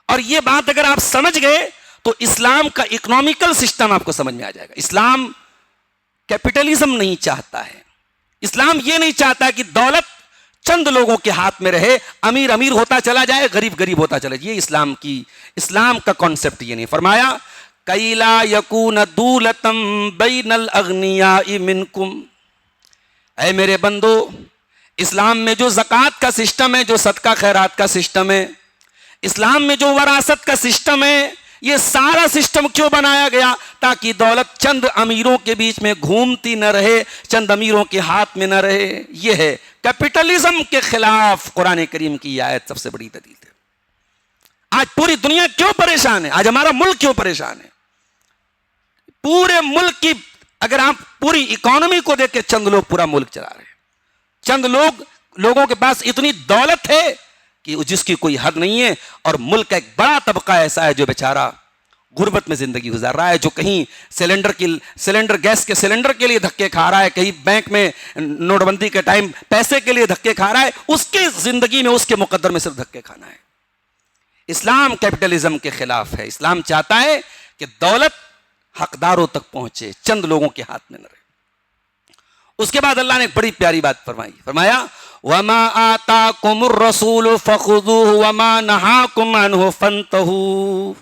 اور یہ بات اگر آپ سمجھ گئے تو اسلام کا اکنامیکل سسٹم آپ کو سمجھ میں آ جائے گا. اسلام کیپٹلزم نہیں چاہتا ہے. اسلام یہ نہیں چاہتا کہ دولت چند لوگوں کے ہاتھ میں رہے, امیر امیر ہوتا چلا جائے, غریب غریب ہوتا چلا جائے. یہ اسلام کا کانسیپٹ یہ نہیں. فرمایا کَإِ لَا يَكُونَ دُولَةً بَيْنَ الْأَغْنِيَاءِ مِنْكُمْ. اے میرے بندو, اسلام میں جو زکوٰۃ کا سسٹم ہے, جو صدقہ خیرات کا سسٹم ہے, اسلام میں جو وراثت کا سسٹم ہے, یہ سارا سسٹم کیوں بنایا گیا؟ تاکہ دولت چند امیروں کے بیچ میں گھومتی نہ رہے, چند امیروں کے ہاتھ میں نہ رہے. یہ ہے کیپٹلزم کے خلاف قرآن کریم کی یہ آیت سب سے بڑی دلیل ہے. آج پوری دنیا کیوں پریشان ہے؟ آج ہمارا ملک کیوں پریشان ہے؟ پورے ملک کی اگر آپ پوری اکانومی کو دیکھ کے چند لوگ پورا ملک چلا رہے ہیں. چند لوگوں کے پاس اتنی دولت ہے کہ جس کی کوئی حد نہیں ہے, اور ملک کا ایک بڑا طبقہ ایسا ہے جو بیچارہ غربت میں زندگی گزار رہا ہے, جو کہیں گیس کے سلنڈر کے لیے دھکے کھا رہا ہے, کہیں بینک میں نوٹ بندی کے ٹائم پیسے کے لیے دھکے کھا رہا ہے. اس کی زندگی میں, اس کے مقدر میں صرف دھکے کھانا ہے. اسلام کیپٹلزم کے خلاف ہے. اسلام چاہتا ہے کہ دولت حقداروں تک پہنچے, چند لوگوں کے ہاتھ میں نہ رہے. اس کے بعد اللہ نے ایک بڑی پیاری بات فرمائی. فرمایا وَمَا آتَاكُمُ الرَّسُولُ فَخُذُوهُ وَمَا نَهَاكُمْ عَنْهُ فَانْتَهُوا.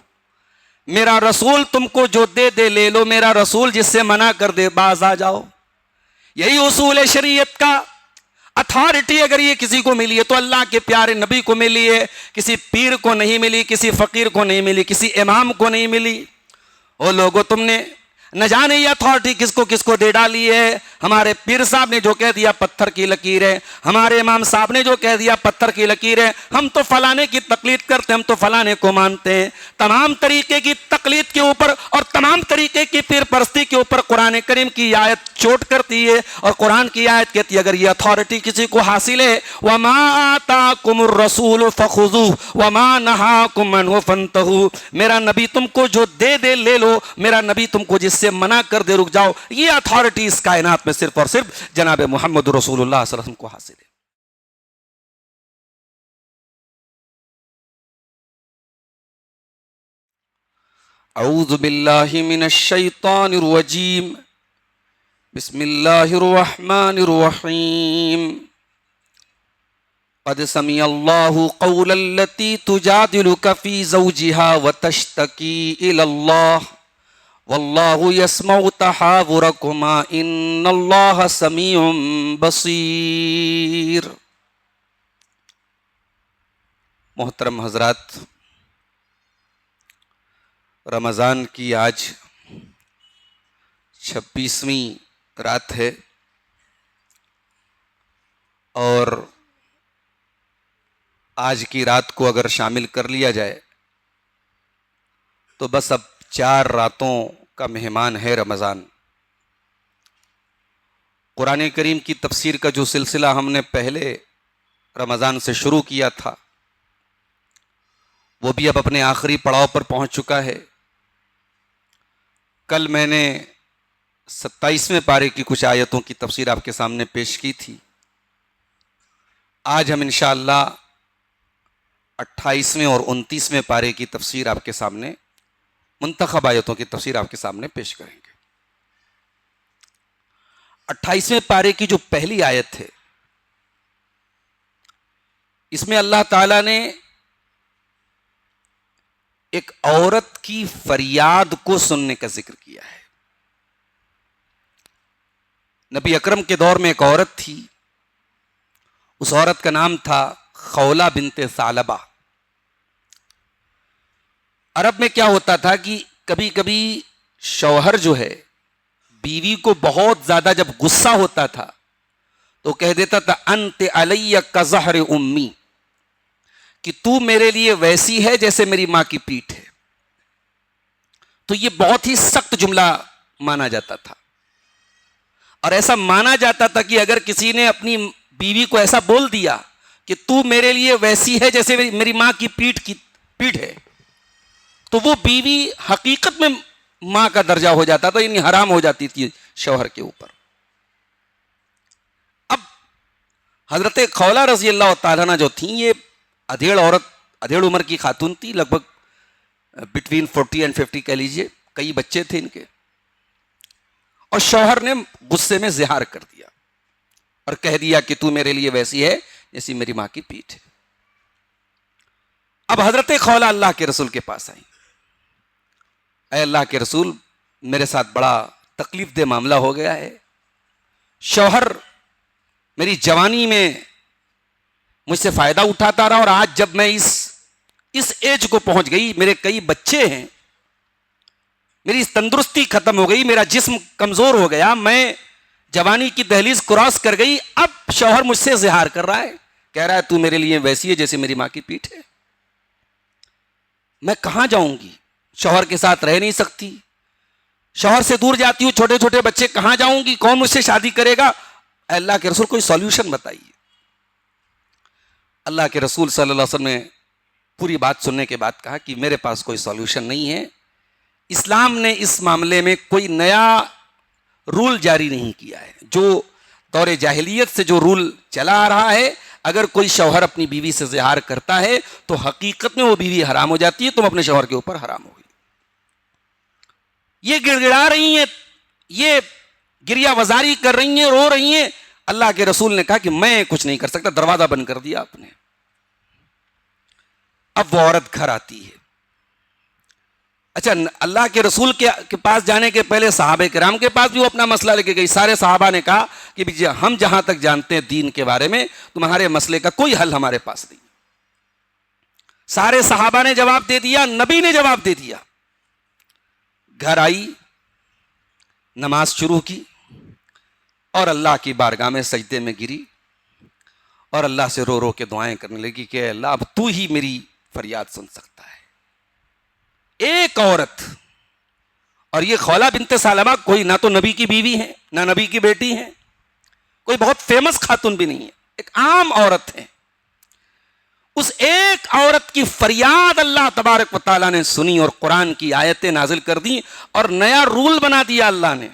میرا رسول تم کو جو دے دے لے لو, میرا رسول جس سے منع کر دے باز آ جاؤ. یہی اصول ہے شریعت کا. اتھارٹی اگر یہ کسی کو ملی ہے تو اللہ کے پیارے نبی کو ملی ہے, کسی پیر کو نہیں ملی, کسی فقیر کو نہیں ملی, کسی امام کو نہیں ملی. او لوگو, تم نے نہ جانے یہ اتھارٹی کس کو دے ڈالی ہے. ہمارے پیر صاحب نے جو کہہ دیا پتھر کی لکیر ہے, ہمارے امام صاحب نے جو کہہ دیا پتھر کی لکیر ہے, ہم تو فلانے کی تقلید کرتے, ہم تو فلانے کو مانتے ہیں. تمام طریقے کی تقلید کے اوپر اور تمام طریقے کی پیر پرستی کے اوپر قرآن کریم کی آیت چوٹ کرتی ہے, اور قرآن کی آیت کہتی ہے اگر یہ اتھارٹی کسی کو حاصل ہے وَمَا آتَاكُمُ الرَّسُولُ فَخُذُوهُ وَمَا نَهَاكُمْ عَنْهُ فَانْتَهُوا. میرا نبی تم کو جو دے دے لے لو, میرا نبی تم کو جس سے منع کر دے رک جاؤ. یہ اتھارٹی اس کائنات میں صرف اور صرف جناب محمد رسول اللہ صلی اللہ علیہ وسلم کو حاصل ہے. اعوذ باللہ من الشیطان الرجیم. بسم اللہ الرحمن الرحیم. قد سمع اللہ قول التی تجادلک فی زوجها وتشتکی الی اللہ واللہ یسمع تحاورکما ان اللہ سمیع بصیر. محترم حضرات, رمضان کی آج 26ویں رات ہے, اور آج کی رات کو اگر شامل کر لیا جائے تو بس اب 4 راتوں کا مہمان ہے رمضان. قرآن کریم کی تفسیر کا جو سلسلہ ہم نے پہلے رمضان سے شروع کیا تھا وہ بھی اب اپنے آخری پڑاؤ پر پہنچ چکا ہے. کل میں نے 27ویں پارے کی کچھ آیتوں کی تفسیر آپ کے سامنے پیش کی تھی. آج ہم انشاءاللہ 28ویں اور 29ویں پارے کی تفسیر آپ کے سامنے, منتخب آیتوں کی تفسیر آپ کے سامنے پیش کریں گے. 28ویں پارے کی جو پہلی آیت ہے, اس میں اللہ تعالیٰ نے ایک عورت کی فریاد کو سننے کا ذکر کیا ہے. نبی اکرم کے دور میں ایک عورت تھی, اس عورت کا نام تھا خولہ بنت ثعلبہ. عرب میں کیا ہوتا تھا کہ کبھی کبھی شوہر جو ہے بیوی کو بہت زیادہ جب غصہ ہوتا تھا تو کہہ دیتا تھا انت علی کظہر امی, کہ تو میرے لیے ویسی ہے جیسے میری ماں کی پیٹھ ہے. تو یہ بہت ہی سخت جملہ مانا جاتا تھا, اور ایسا مانا جاتا تھا کہ اگر کسی نے اپنی بیوی کو ایسا بول دیا کہ تو میرے لیے ویسی ہے جیسے میری ماں کی پیٹھ ہے, تو وہ بیوی حقیقت میں ماں کا درجہ ہو جاتا تھا, یعنی حرام ہو جاتی تھی شوہر کے اوپر. اب حضرت خولہ رضی اللہ تعالیٰ عنہ جو تھیں, یہ ادھیڑ عورت, ادھیڑ عمر کی خاتون تھی, لگ بھگ بٹوین 40 اینڈ 50 کہہ لیجئے، کئی بچے تھے ان کے، اور شوہر نے غصے میں زہار کر دیا اور کہہ دیا کہ تو میرے لیے ویسی ہے جیسی میری ماں کی پیٹھ ہے۔ اب حضرت خولا اللہ کے رسول کے پاس آئی، اے اللہ کے رسول، میرے ساتھ بڑا تکلیف دہ معاملہ ہو گیا ہے، شوہر میری جوانی میں مجھ سے فائدہ اٹھاتا رہا، اور آج جب میں اس ایج کو پہنچ گئی، میرے کئی بچے ہیں، میری تندرستی ختم ہو گئی، میرا جسم کمزور ہو گیا، میں جوانی کی دہلیز کراس کر گئی، اب شوہر مجھ سے زہار کر رہا ہے، کہہ رہا ہے تو میرے لیے ویسی ہے جیسے میری ماں کی پیٹھ ہے، میں کہاں جاؤں گی؟ شوہر کے ساتھ رہ نہیں سکتی، شوہر سے دور جاتی ہوں، چھوٹے چھوٹے بچے، کہاں جاؤں گی؟ کون مجھ سے شادی کرے گا؟ اے اللہ کے رسول کوئی سولوشن بتائیے۔ اللہ کے رسول صلی اللہ علیہ وسلم نے پوری بات سننے کے بعد کہا کہ میرے پاس کوئی سولوشن نہیں ہے، اسلام نے اس معاملے میں کوئی نیا رول جاری نہیں کیا ہے، جو دور جاہلیت سے جو رول چلا آ رہا ہے، اگر کوئی شوہر اپنی بیوی سے زہار کرتا ہے تو حقیقت میں وہ بیوی حرام ہو جاتی ہے، تم اپنے شوہر کے اوپر حرام ہو گئی۔ یہ گڑ گڑا رہی ہیں، یہ گریہ وزاری کر رہی ہیں، رو رہی ہیں، اللہ کے رسول نے کہا کہ میں کچھ نہیں کر سکتا، دروازہ بند کر دیا آپ نے۔ اب وہ عورت گھر آتی ہے، اچھا اللہ کے رسول کے پاس جانے کے پہلے صحابہ کرام کے پاس بھی وہ اپنا مسئلہ لے کے گئی، سارے صحابہ نے کہا کہ ہم جہاں تک جانتے ہیں دین کے بارے میں، تمہارے مسئلے کا کوئی حل ہمارے پاس نہیں۔ سارے صحابہ نے جواب دے دیا، نبی نے جواب دے دیا۔ گھر آئی، نماز شروع کی، اور اللہ کی بارگاہ میں سجدے میں گری، اور اللہ سے رو رو کے دعائیں کرنے لگی کہ اللہ اب تو ہی میری فریاد سن سکتا ہے۔ ایک عورت، اور یہ خولا بنت سالمہ کوئی نہ تو نبی کی بیوی ہے، نہ نبی کی بیٹی ہے، کوئی بہت فیمس خاتون بھی نہیں ہے، ایک عام عورت ہے، اس ایک عورت کی فریاد اللہ تبارک و تعالیٰ نے سنی اور قرآن کی آیتیں نازل کر دی، اور نیا رول بنا دیا اللہ نے،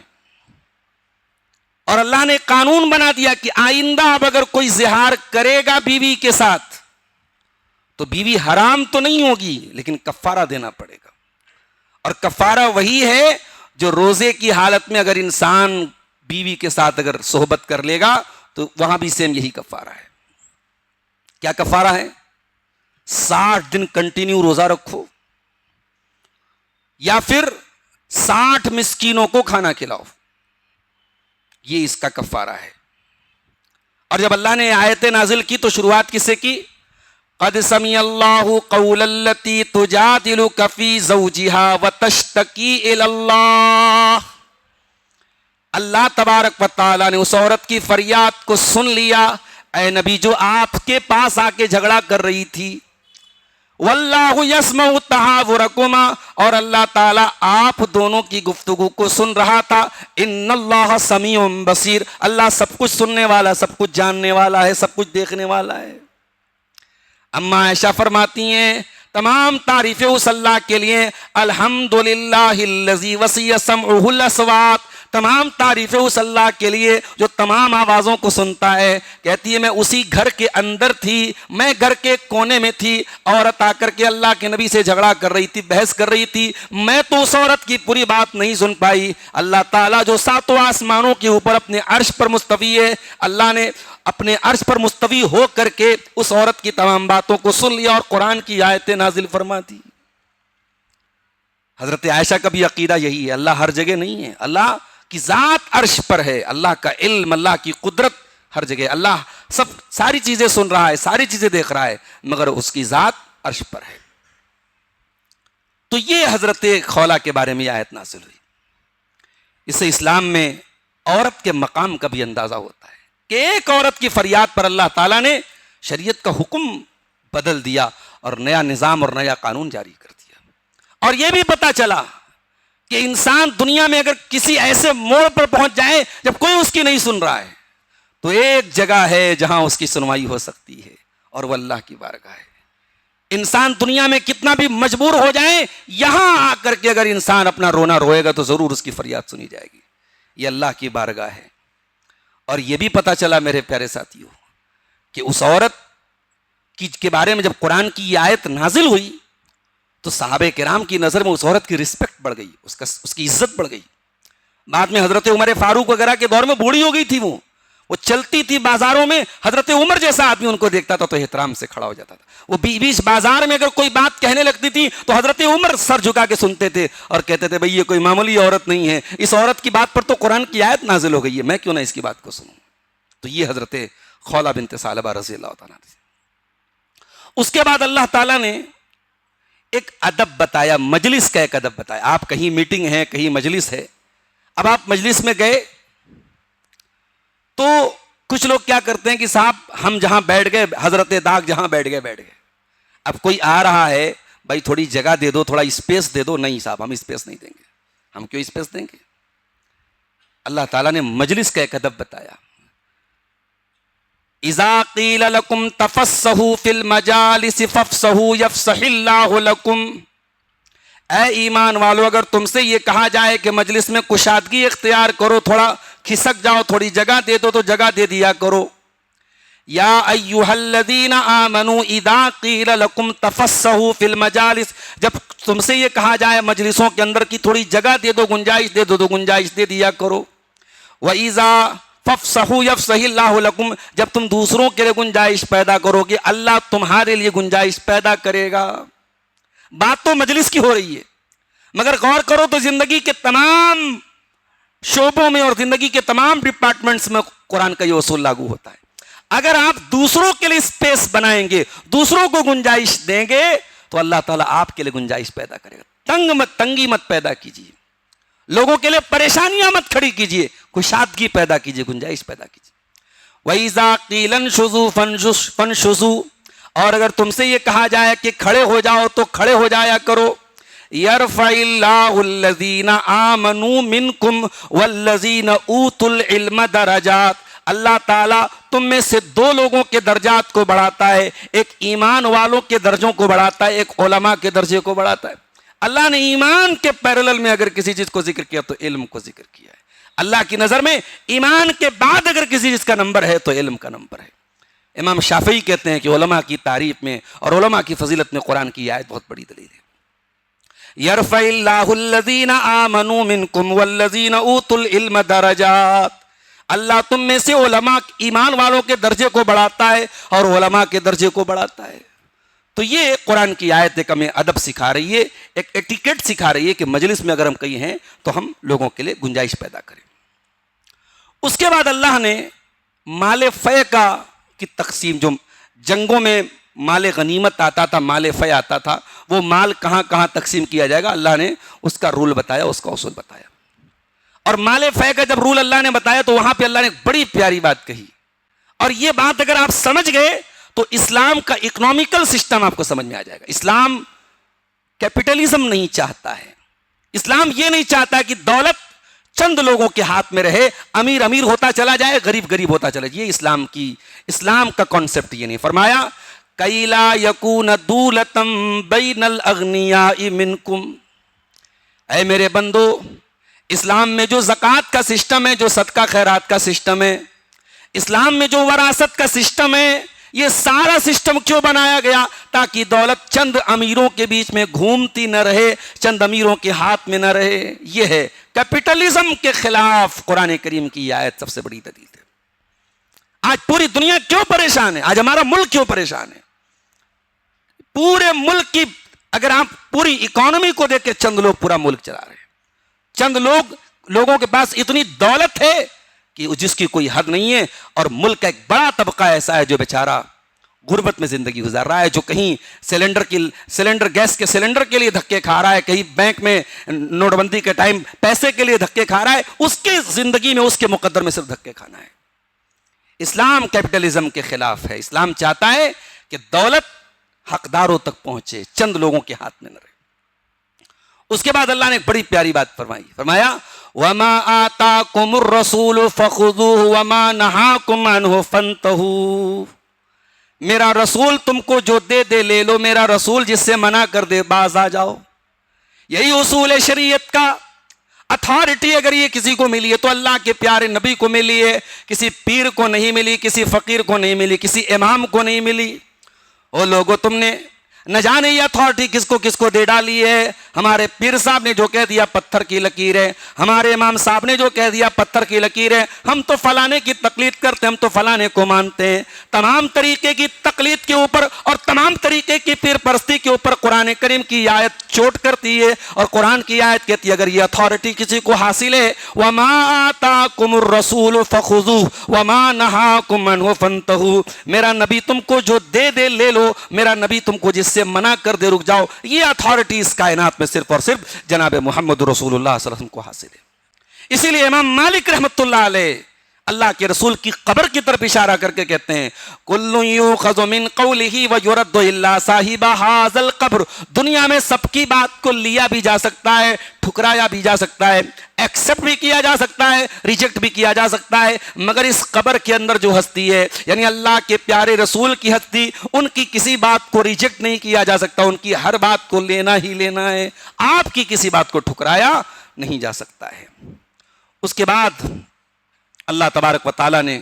اور اللہ نے قانون بنا دیا کہ آئندہ اب اگر کوئی زہار کرے گا بیوی کے ساتھ تو بیوی حرام تو نہیں ہوگی، لیکن کفارہ دینا پڑے گا، اور کفارہ وہی ہے جو روزے کی حالت میں اگر انسان بیوی کے ساتھ اگر صحبت کر لے گا تو وہاں بھی سیم یہی کفارہ ہے۔ کیا کفارہ ہے؟ 60 دن کنٹینیو روزہ رکھو، یا پھر 60 مسکینوں کو کھانا کھلاؤ، یہ اس کا کفارہ ہے۔ اور جب اللہ نے آیتیں نازل کی تو شروعات کس سے کی؟ قد سمع اللہ قول التی تجادلک فی زوجہا وتشتکی الی اللہ، اللہ تبارک و تعالیٰ نے اس عورت کی فریاد کو سن لیا، اے نبی، جو آپ کے پاس آ کے جھگڑا کر رہی تھی، واللہ یسمع تحاورکما، اور اللہ تعالیٰ آپ دونوں کی گفتگو کو سن رہا تھا، ان اللہ سمیع بصیر، اللہ سب کچھ سننے والا، سب کچھ جاننے والا ہے، سب کچھ دیکھنے والا ہے۔ اما عائشہ فرماتی ہیں تمام تعریفیں اس اللہ کے لیے، الحمدللہ الذی وسع سمعہ الاصوات، تمام تعریفیں اس اللہ کے لیے جو تمام آوازوں کو سنتا ہے۔ کہتی ہے میں اسی گھر کے اندر تھی، میں گھر کے کونے میں تھی، عورت آ کر کے اللہ کے نبی سے جھگڑا کر رہی تھی، بحث کر رہی تھی، میں تو اس عورت کی پوری بات نہیں سن پائی۔ اللہ تعالیٰ جو 7 آسمانوں کے اوپر اپنے عرش پر مستوی ہے، اللہ نے اپنے عرش پر مستوی ہو کر کے اس عورت کی تمام باتوں کو سن لیا اور قرآن کی آیتیں نازل فرما دی۔ حضرت عائشہ کا بھی عقیدہ یہی ہے، اللہ ہر جگہ نہیں ہے، اللہ کی ذات عرش پر ہے، اللہ کا علم، اللہ کی قدرت ہر جگہ، اللہ ساری چیزیں سن رہا ہے، ساری چیزیں دیکھ رہا ہے، مگر اس کی ذات عرش پر ہے۔ تو یہ حضرت خولا کے بارے میں آیت نازل ہوئی۔ اس سے اسلام میں عورت کے مقام کا بھی اندازہ ہوتا ہے کہ ایک عورت کی فریاد پر اللہ تعالیٰ نے شریعت کا حکم بدل دیا اور نیا نظام اور نیا قانون جاری کر دیا۔ اور یہ بھی پتا چلا کہ انسان دنیا میں اگر کسی ایسے موڑ پر پہنچ جائے جب کوئی اس کی نہیں سن رہا ہے تو ایک جگہ ہے جہاں اس کی سنوائی ہو سکتی ہے، اور وہ اللہ کی بارگاہ ہے۔ انسان دنیا میں کتنا بھی مجبور ہو جائے، یہاں آ کر کے اگر انسان اپنا رونا روئے گا تو ضرور اس کی فریاد سنی جائے گی، یہ اللہ کی بارگاہ ہے۔ اور یہ بھی پتا چلا میرے پیارے ساتھیوں کہ اس عورت کے بارے میں جب قرآن کی یہ آیت نازل ہوئی تو صحابہ کرام کی نظر میں اس عورت کی رسپیکٹ بڑھ گئی، اس کی عزت بڑھ گئی. بعد میں حضرت عمر فاروق وغیرہ کے دور میں بوڑھی ہو گئی تھی، وہ چلتی تھی بازاروں میں، حضرت عمر جیسا آدمی ان کو دیکھتا تھا تو احترام سے کھڑا ہو جاتا تھا. وہ بیچ بازار میں اگر کوئی بات کہنے لگتی تھی تو حضرت عمر سر جھکا کے سنتے تھے اور کہتے تھے بھئی یہ کوئی معمولی عورت نہیں ہے، اس عورت کی بات پر تو قرآن کی آیت نازل ہو گئی ہے، میں کیوں نہ اس کی بات کو سنوں. تو یہ حضرت خولہ بنت ثعلبہ رضی اللہ تعالیٰ عنہ. اس کے بعد اللہ تعالیٰ نے ایک ادب بتایا، مجلس کا ایک ادب بتایا. آپ کہیں میٹنگ ہے، کہیں مجلس ہے، اب آپ مجلس میں گئے تو کچھ لوگ کیا کرتے ہیں کہ صاحب ہم جہاں بیٹھ گئے، حضرت داغ جہاں بیٹھ گئے. اب کوئی آ رہا ہے، بھائی تھوڑی جگہ دے دو، تھوڑا اسپیس دے دو. نہیں صاحب ہم اسپیس نہیں دیں گے. ہم کیوں اسپیس دیں گے؟ اللہ تعالیٰ نے مجلس کا ایک ادب بتایا. اذا قیل لکم تفسحوا فی المجالس فافسحوا یفسح اللہ لکم. اے ایمان والو، اگر تم سے یہ کہا جائے کہ مجلس میں کشادگی اختیار کرو، تھوڑا کھسک جاؤ، تھوڑی جگہ دے دو تو جگہ دے دیا کرو. یا ایھا الذین آمنوا اذا قیل لکم تفسحوا فی المجالس، جب تم سے یہ کہا جائے مجلسوں کے اندر کی تھوڑی جگہ دے دو، گنجائش دے دو تو گنجائش دے دیا کرو. وَإِذَا فَافْسَحُوا يَفْسَحِ اللَّهُ لَكُمْ، جب تم دوسروں کے لیے گنجائش پیدا کرو گے اللہ تمہارے لیے گنجائش پیدا کرے گا. بات تو مجلس کی ہو رہی ہے، مگر غور کرو تو زندگی کے تمام شعبوں میں اور زندگی کے تمام ڈپارٹمنٹس میں قرآن کا یہ اصول لاگو ہوتا ہے. اگر آپ دوسروں کے لیے اسپیس بنائیں گے، دوسروں کو گنجائش دیں گے تو اللہ تعالیٰ آپ کے لیے گنجائش پیدا کرے گا. تنگی مت پیدا کیجیے، لوگوں کے لیے پریشانیاں مت کھڑی کیجیے، کشادگی پیدا کیجیے، گنجائش پیدا کیجیے. وَإِذَا قِيلَ انشُزُوا فَانشُزُوا، اور اگر تم سے یہ کہا جائے کہ کھڑے ہو جاؤ تو کھڑے ہو جایا کرو. يَرْفَعِ اللَّهُ الَّذِينَ آمَنُوا مِنْكُمْ وَالَّذِينَ أُوتُوا الْعِلْمَ دَرَجَاتٍ، اللہ تعالیٰ تم میں سے دو لوگوں کے درجات کو بڑھاتا ہے، ایک ایمان والوں کے درجوں کو بڑھاتا ہے، ایک علماء کے درجے کو بڑھاتا ہے. اللہ نے ایمان کے پیرلل میں اگر کسی چیز کو ذکر کیا تو علم کو ذکر کیا ہے. اللہ کی نظر میں ایمان کے بعد اگر کسی چیز کا نمبر ہے تو علم کا نمبر ہے. امام شافعی کہتے ہیں کہ علماء کی تعریف میں اور علماء کی فضیلت میں قرآن کی آیت بہت بڑی دلیل ہے. یرفع اللہ الذین آمنوا منکم والذین اوتوا العلم درجات، اللہ تم میں سے علماء ایمان والوں کے درجے کو بڑھاتا ہے اور علماء کے درجے کو بڑھاتا ہے. تو یہ قرآن کی آیت ایک ہمیں ادب سکھا رہی ہے، ایک ایٹیکیٹ سکھا رہی ہے کہ مجلس میں اگر ہم کہیں ہیں تو ہم لوگوں کے لیے گنجائش پیدا کریں. اس کے بعد اللہ نے مال فے کی تقسیم، جو جنگوں میں مال غنیمت آتا تھا، مال فے آتا تھا، وہ مال کہاں کہاں تقسیم کیا جائے گا اللہ نے اس کا رول بتایا، اس کا اصول بتایا. اور مال فے کا جب رول اللہ نے بتایا تو وہاں پہ اللہ نے ایک بڑی پیاری بات کہی. اور یہ بات اگر آپ سمجھ گئے تو اسلام کا اکنامیکل سسٹم آپ کو سمجھ میں آ جائے گا. اسلام کیپٹلزم نہیں چاہتا ہے. اسلام یہ نہیں چاہتا کہ دولت چند لوگوں کے ہاتھ میں رہے، امیر امیر ہوتا چلا جائے، غریب غریب ہوتا چلا جائے. یہ اسلام کا کانسیپٹ یہ نہیں. فرمایا کَإِ لَا يَكُونَ دُولَةً بَيْنَ الْأَغْنِيَاءِ مِنْكُمْ، اے میرے بندو، اسلام میں جو زکوٰۃ کا سسٹم ہے، جو صدقہ خیرات کا سسٹم ہے، اسلام میں جو وراثت کا سسٹم ہے، یہ سارا سسٹم کیوں بنایا گیا؟ تاکہ دولت چند امیروں کے بیچ میں گھومتی نہ رہے، چند امیروں کے ہاتھ میں نہ رہے. یہ ہے کیپٹلزم کے خلاف قرآن کریم کی یہ آیت سب سے بڑی دلیل ہے. آج پوری دنیا کیوں پریشان ہے؟ آج ہمارا ملک کیوں پریشان ہے؟ پورے ملک کی اگر آپ پوری اکانومی کو دیکھ کے چند لوگ پورا ملک چلا رہے ہیں. چند لوگوں کے پاس اتنی دولت ہے کہ جس کی کوئی حد نہیں ہے، اور ملک کا ایک بڑا طبقہ ایسا ہے جو بیچارہ غربت میں زندگی گزار رہا ہے، جو کہیں گیس کے سلنڈر کے لیے دھکے کھا رہا ہے، کہیں بینک میں نوٹ بندی کے ٹائم پیسے کے لیے دھکے کھا رہا ہے. اس کی زندگی میں، اس کے مقدر میں صرف دھکے کھانا ہے. اسلام کیپٹلزم کے خلاف ہے. اسلام چاہتا ہے کہ دولت حقداروں تک پہنچے، چند لوگوں کے ہاتھ میں نہ رہے. اس کے بعد اللہ نے ایک بڑی پیاری بات فرمائی. فرمایا وَمَا آتَاكُمُ الرَّسُولُ فَخُذُوهُ وَمَا نَهَاكُمْ عَنْهُ فَانْتَهُوا، میرا رسول تم کو جو دے لے لو، میرا رسول جس سے منع کر دے باز آ جاؤ. یہی اصول شریعت کا. اتھارٹی اگر یہ کسی کو ملی ہے تو اللہ کے پیارے نبی کو ملی ہے، کسی پیر کو نہیں ملی، کسی فقیر کو نہیں ملی، کسی امام کو نہیں ملی. او لوگو، تم نے نہ جانے یہ اتھارٹی کس کو دے ڈالی ہے. ہمارے پیر صاحب نے جو کہہ دیا پتھر کی لکیر ہے, ہمارے امام صاحب نے جو کہہ دیا پتھر کی لکیر ہے, ہم تو فلانے کی تقلید کرتے, ہم تو فلانے کو مانتے ہیں. تمام طریقے کی تقلید کے اوپر اور تمام طریقے کی پیر پرستی کے اوپر قرآن کریم کی آیت چوٹ کرتی ہے, اور قرآن کی آیت کہتی ہے اگر یہ اتھارٹی کسی کو حاصل ہے وَمَا آتَاكُمُ الرَّسُولُ فَخُذُوهُ وَمَا نَهَاكُمْ عَنْهُ فَانْتَهُوا, میرا نبی تم کو جو دے لے لو, میرا نبی تم کو جس سے منع کر دے رک جاؤ. یہ اتھارٹی اس کائنات میں صرف اور صرف جناب محمد رسول اللہ صلی اللہ علیہ وسلم کو حاصل ہے. اسی لیے امام مالک رحمۃ اللہ علیہ اللہ کے رسول کی قبر کی طرف اشارہ کر کے کہتے ہیں کل یؤخذ من قوله ویرد الا صاحب هذا القبر, دنیا میں سب کی بات کو لیا بھی جا سکتا ہے, ٹھکرایا بھی جا سکتا ہے, ایکسپٹ بھی کیا جا سکتا ہے, ریجیکٹ بھی کیا جا سکتا ہے, مگر اس قبر کے اندر جو ہستی ہے یعنی اللہ کے پیارے رسول کی ہستی, ان کی کسی بات کو ریجیکٹ نہیں کیا جا سکتا, ان کی ہر بات کو لینا ہی لینا ہے, آپ کی کسی بات کو ٹھکرایا نہیں جا سکتا ہے. اس کے بعد اللہ تبارک و تعالیٰ نے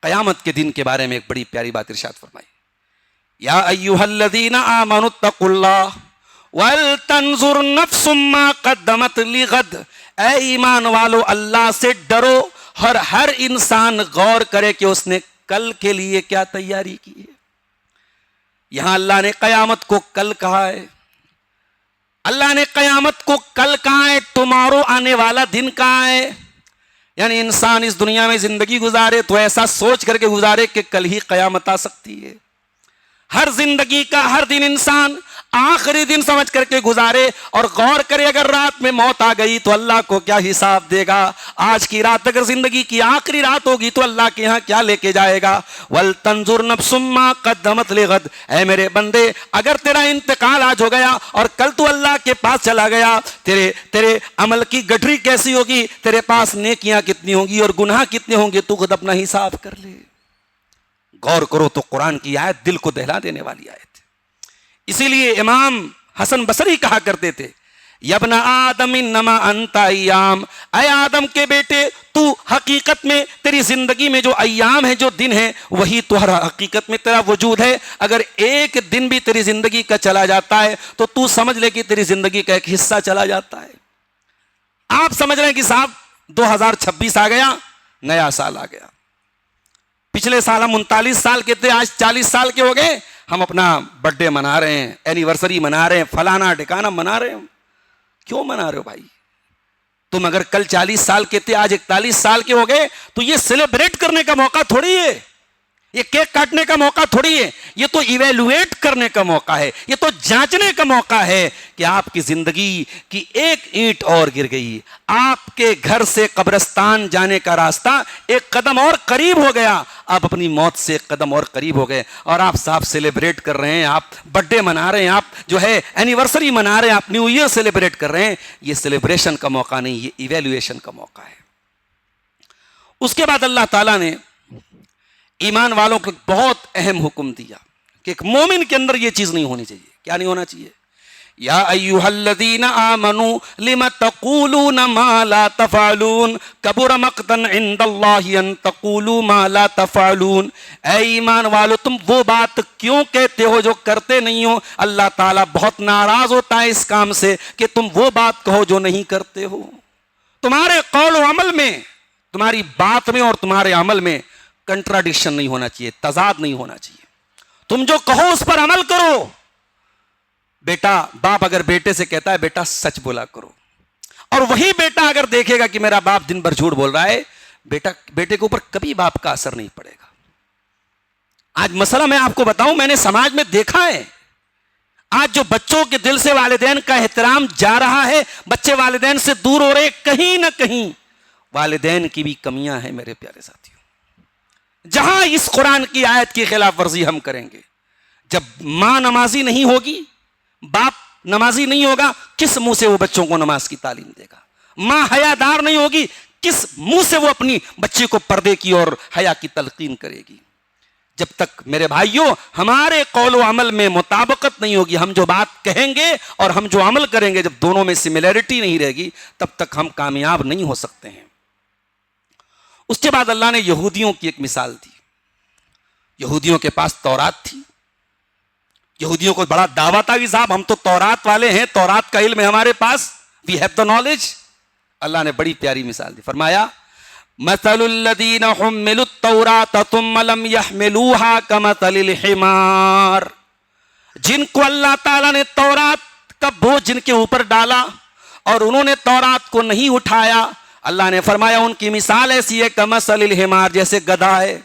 قیامت کے دن کے بارے میں ایک بڑی پیاری بات ارشاد فرمائی. یا ایھا الذین آمنوا اتقوا اللہ ولتنظر نفس ما قدمت لغد, اے ایمان والو اللہ سے ڈرو, ہر انسان غور کرے کہ اس نے کل کے لیے کیا تیاری کی ہے. یہاں اللہ نے قیامت کو کل کہا ہے, اللہ نے قیامت کو کل کہا ہے, تمہارو آنے والا دن کہا ہے. یعنی انسان اس دنیا میں زندگی گزارے تو ایسا سوچ کر کے گزارے کہ کل ہی قیامت آ سکتی ہے. ہر زندگی کا ہر دن انسان آخری دن سمجھ کر کے گزارے اور غور کرے اگر رات میں موت آ گئی تو اللہ کو کیا حساب دے گا, آج کی رات اگر زندگی کی آخری رات ہوگی تو اللہ کے ہاں کیا لے کے جائے گا. وَلْتَنْظُرْ نَفْسٌ مَّا قَدَّمَتْ لِغَدٍ, اے میرے بندے اگر تیرا انتقال آج ہو گیا اور کل تو اللہ کے پاس چلا گیا, تیرے عمل کی گٹھری کیسی ہوگی, تیرے پاس نیکیاں کتنی ہوں گی اور گناہ کتنے ہوں گے, تو خود اپنا حساب کر لے. غور کرو تو قرآن کی آیت دل کو دہلا دینے والی آیت. اسی لیے امام حسن بصری کہا کرتے تھے یا ابن آدم انما انت ایام, اے آدم کے بیٹے تو حقیقت میں تیری زندگی میں جو ایام ہے, جو دن ہے, وہی تو ہر حقیقت میں تیرا وجود ہے. اگر ایک دن بھی تیری زندگی کا چلا جاتا ہے تو سمجھ لے کہ تیری زندگی کا ایک حصہ چلا جاتا ہے. آپ سمجھ رہے ہیں کہ صاحب 2026 آ گیا, نیا سال آ گیا. پچھلے سال ہم 39 سال کے تھے, آج 40 سال کے ہو گئے, ہم اپنا برتھ ڈے منا رہے ہیں, اینیورسری منا رہے ہیں, فلانا ٹھکانا منا رہے ہیں. کیوں منا رہے ہو بھائی؟ تم اگر کل 40 سال کے تھے آج 41 سال کے ہو گئے تو یہ سیلیبریٹ کرنے کا موقع تھوڑی ہے, یہ کیک کاٹنے کا موقع تھوڑی ہے, یہ تو ایویلویٹ کرنے کا موقع ہے, یہ تو جانچنے کا موقع ہے کہ آپ کی زندگی کی ایک اینٹ اور گر گئی, آپ کے گھر سے قبرستان جانے کا راستہ ایک قدم اور قریب ہو گیا, آپ اپنی موت سے ایک قدم اور قریب ہو گئے, اور آپ صاحب سیلیبریٹ کر رہے ہیں, آپ برتھ ڈے منا رہے ہیں, آپ جو ہے اینیورسری منا رہے ہیں, آپ نیو ایئر سیلیبریٹ کر رہے ہیں. یہ سیلیبریشن کا موقع نہیں, یہ ایویلویشن کا موقع ہے. اس کے بعد اللہ تعالیٰ نے ایمان والوں کو بہت اہم حکم دیا کہ ایک مومن کے اندر یہ چیز نہیں ہونی چاہیے. کیا نہیں ہونا چاہیے؟ یا ایھا الذین آمنوا لم تقولون ما لا تفعلون کبر مقتا عند اللہ ان تقولوا ما لا تفعلون, اے ایمان والو تم وہ بات کیوں کہتے ہو جو کرتے نہیں ہو. اللہ تعالیٰ بہت ناراض ہوتا ہے اس کام سے کہ تم وہ بات کہو جو نہیں کرتے ہو. تمہارے قول و عمل میں, تمہاری بات میں اور تمہارے عمل میں کنٹراڈکشن نہیں ہونا چاہیے, تضاد نہیں ہونا چاہیے. تم جو کہو اس پر عمل کرو. بیٹا, باپ اگر بیٹے سے کہتا ہے بیٹا سچ بولا کرو, اور وہی بیٹا اگر دیکھے گا کہ میرا باپ دن بھر جھوٹ بول رہا ہے, بیٹے کے اوپر کبھی باپ کا اثر نہیں پڑے گا. آج مسئلہ میں آپ کو بتاؤں, میں نے سماج میں دیکھا ہے, آج جو بچوں کے دل سے والدین کا احترام جا رہا ہے, بچے والدین سے دور ہو رہے, کہیں نہ کہیں والدین کی بھی کمیاں ہیں میرے پیارے ساتھیوں. جہاں اس قرآن کی آیت کی خلاف ورزی ہم کریں گے, جب ماں نمازی نہیں ہوگی, باپ نمازی نہیں ہوگا, کس منہ سے وہ بچوں کو نماز کی تعلیم دے گا؟ ماں حیادار نہیں ہوگی, کس منہ سے وہ اپنی بچی کو پردے کی اور حیا کی تلقین کرے گی؟ جب تک میرے بھائیوں ہمارے قول و عمل میں مطابقت نہیں ہوگی, ہم جو بات کہیں گے اور ہم جو عمل کریں گے, جب دونوں میں سملیرٹی نہیں رہے گی, تب تک ہم کامیاب نہیں ہو سکتے ہیں. اس کے بعد اللہ نے یہودیوں کی ایک مثال دی. یہودیوں کے پاس تورات تھی, یہودیوں کو بڑا دعویٰ تھا کہ صاحب ہم تو تورات والے ہیں، تورات کا علم ہے ہمارے پاس، وی ہیو دا نالج. اللہ نے بڑی پیاری مثال دی، فرمایا مثل الذین حملوا التوراۃ ثم لم يحملوها كمثل الحمار. جن کو اللہ تعالیٰ نے تورات کا بوجھ جن کے اوپر ڈالا اور انہوں نے تورات کو نہیں اٹھایا، اللہ نے فرمایا ان کی مثال ایسی ہے کمثل الحمار، جیسے گدھا ہے.